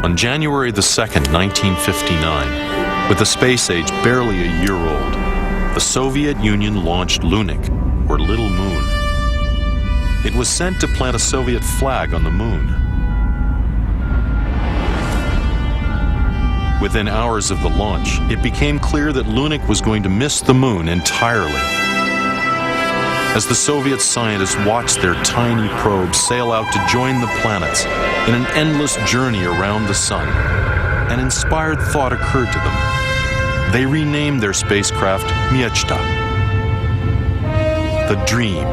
On January the 2nd, 1959, with the space age barely a year old, the Soviet Union launched Lunik, or Little Moon. It was sent to plant a Soviet flag on the moon. Within hours of the launch, it became clear that Lunik was going to miss the moon entirely. As the Soviet scientists watched their tiny probe sail out to join the planets in an endless journey around the sun, an inspired thought occurred to them. They renamed their spacecraft Mechta, the dream.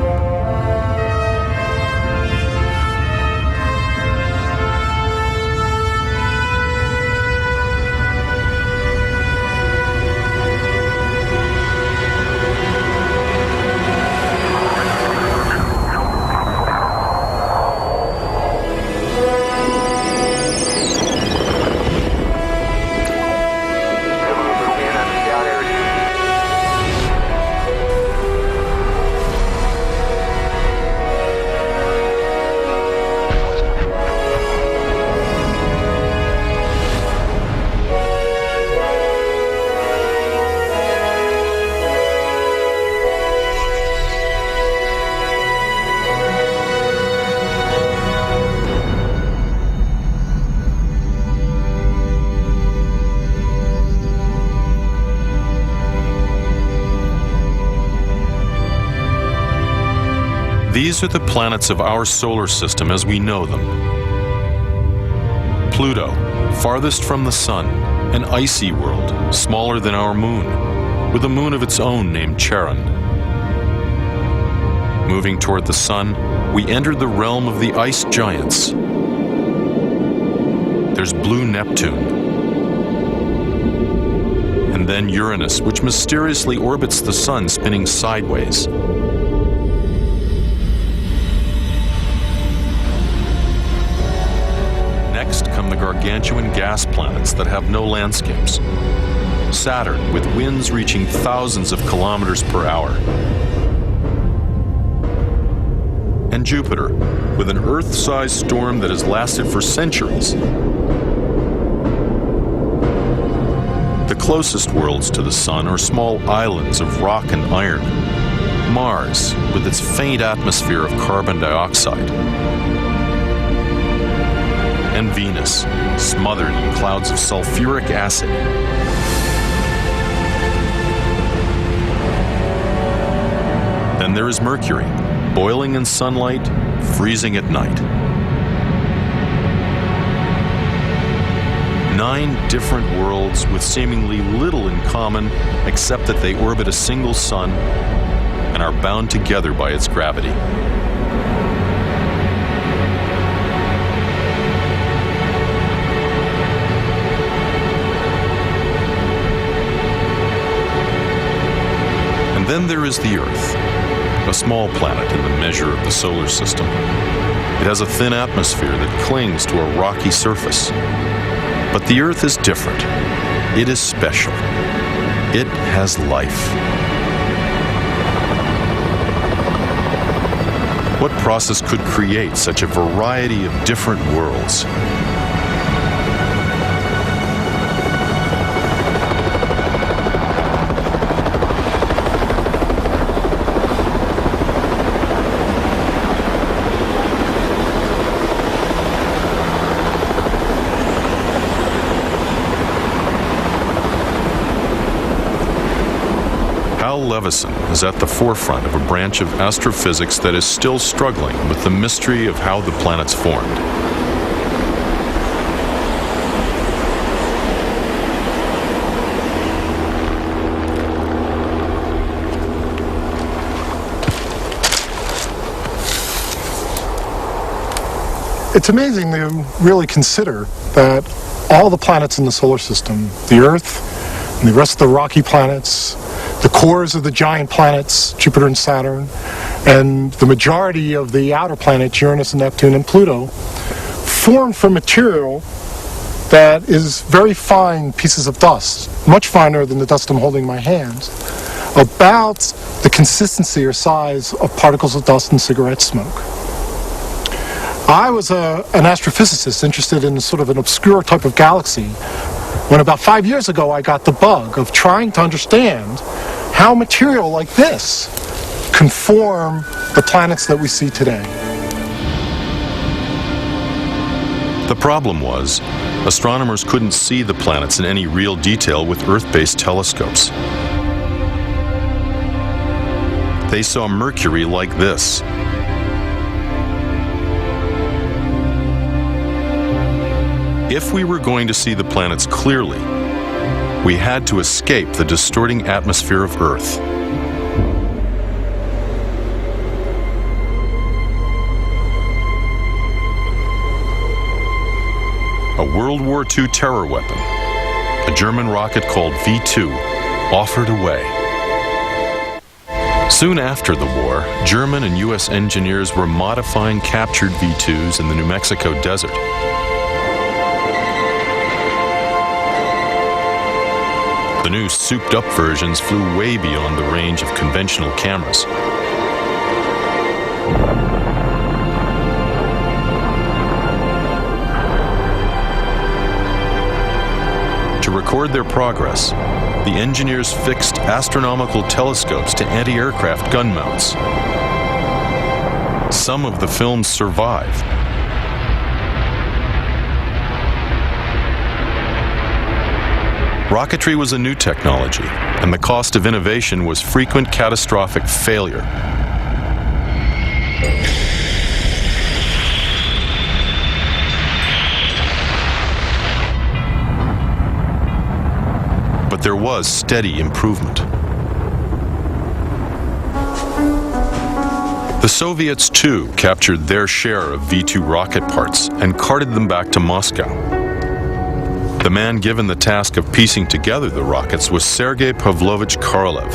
These are the planets of our solar system as we know them. Pluto, farthest from the sun, an icy world, smaller than our moon, with a moon of its own named Charon. Moving toward the sun, we enter the realm of the ice giants. There's blue Neptune, and then Uranus, which mysteriously orbits the sun, spinning sideways. Next come the gargantuan gas planets that have no landscapes. Saturn, with winds reaching thousands of kilometers per hour. And Jupiter, with an Earth-sized storm that has lasted for centuries. The closest worlds to the sun are small islands of rock and iron. Mars, with its faint atmosphere of carbon dioxide. And Venus, smothered in clouds of sulfuric acid. Then there is Mercury, boiling in sunlight, freezing at night. 9 different worlds with seemingly little in common except that they orbit a single sun and are bound together by its gravity. Then there is the Earth, a small planet in the measure of the solar system. It has a thin atmosphere that clings to a rocky surface. But the Earth is different. It is special. It has life. What process could create such a variety of different worlds? Hal Leveson is at the forefront of a branch of astrophysics that is still struggling with the mystery of how the planets formed. It's amazing to really consider that all the planets in the solar system, the Earth and the rest of the rocky planets, the cores of the giant planets, Jupiter and Saturn, and the majority of the outer planets, Uranus and Neptune and Pluto, formed from material that is very fine pieces of dust, much finer than the dust I'm holding in my hands, about the consistency or size of particles of dust in cigarette smoke. I was an astrophysicist interested in sort of an obscure type of galaxy when about 5 years ago I got the bug of trying to understand how material like this can form the planets that we see today. The problem was, astronomers couldn't see the planets in any real detail with Earth-based telescopes. They saw Mercury like this. If we were going to see the planets clearly, we had to escape the distorting atmosphere of Earth. A World War II terror weapon, a German rocket called V2, offered a way. Soon after the war, German and U.S. engineers were modifying captured V2s in the New Mexico desert. The new souped-up versions flew way beyond the range of conventional cameras. To record their progress, the engineers fixed astronomical telescopes to anti-aircraft gun mounts. Some of the films survive. Rocketry was a new technology, and the cost of innovation was frequent catastrophic failure. But there was steady improvement. The Soviets, too, captured their share of V2 rocket parts and carted them back to Moscow. The man given the task of piecing together the rockets was Sergei Pavlovich Korolev.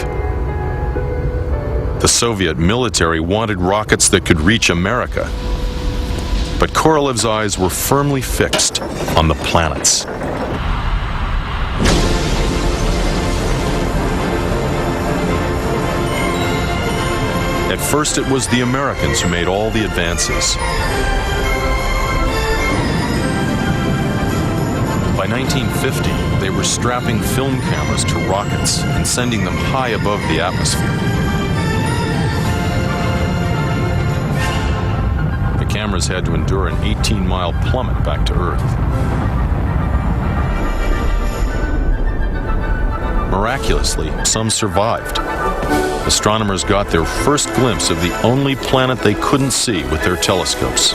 The Soviet military wanted rockets that could reach America, but Korolev's eyes were firmly fixed on the planets. At first, it was the Americans who made all the advances. By 1950, they were strapping film cameras to rockets and sending them high above the atmosphere. The cameras had to endure an 18-mile plummet back to Earth. Miraculously, some survived. Astronomers got their first glimpse of the only planet they couldn't see with their telescopes.